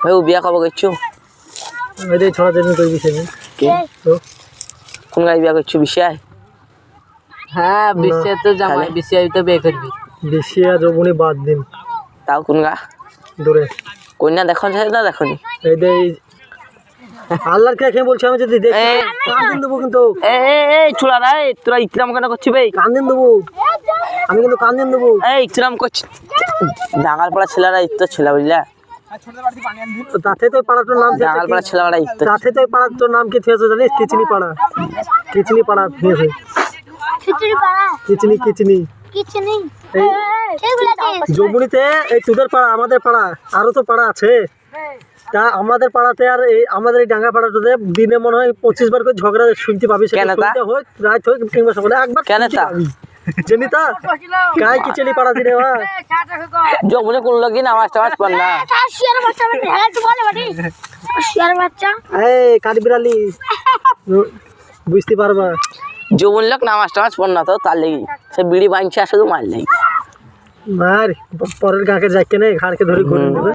ভাই ও বিয়া কবে করছো? এই ছড়া দেন কই বিষয় নেই তো কোন গায়ে বিয়া করছো? বিষয়? হ্যাঁ বিষয় তো জামাই বিষয় তো বিয়ে করবি। বেশিয়া যৌবনী বাদ দিন তাও কোন গা? দূরে কন্যা দেখো না দেখনি? এই দে আল্লাহর কে বলছি আমি যদি দেখি কান দেবো কিন্তু এই চুলা রে তোরা ইকরাম কেন করছিস ভাই? কান দেবো আমি কিন্তু কান দেবো এই ইকরাম করছিস ডাঙ্গাল পাড়া ছেলেরা ইত্তর ছেলে বুঝলা? তাতে তো পাড়াটার নাম ডাঙ্গাল পাড়া ছেলেরা ইত্তর তাতে তো পাড়াটার নাম কি থিয়েছে জানিস? কিচনি পাড়া থিয়েছে কিচনি এই যমুনিতে এই তোদের পাড়া আমাদের পাড়া আরো তো পাড়া আছে তা আমাদের পাড়াতে আর এই আমাদের এই ডাঙ্গা পাড়াটাতে দিনে মনে হয় 25 বার করে ঝগড়া শুনতে পাবি। সেটা হোক রাত হোক কিংবা সকালে একবার কেন তা জানি তা গায়ে কিচনি পাড়া দিনে বা যমুনে কোন লোক নামাজ টামাজ পড় না। এই কাঠ বিড়ালি বুঝতে পারবা যমুন লোক নামাজ টামাজ পড় না তো তার লেগে সে বিড়ি বাঁধছে আর শুধু মার লেগে মার পরের গাঁকে যাইকে নেই ঘাড়কে ধরে ঘুরে নেবে।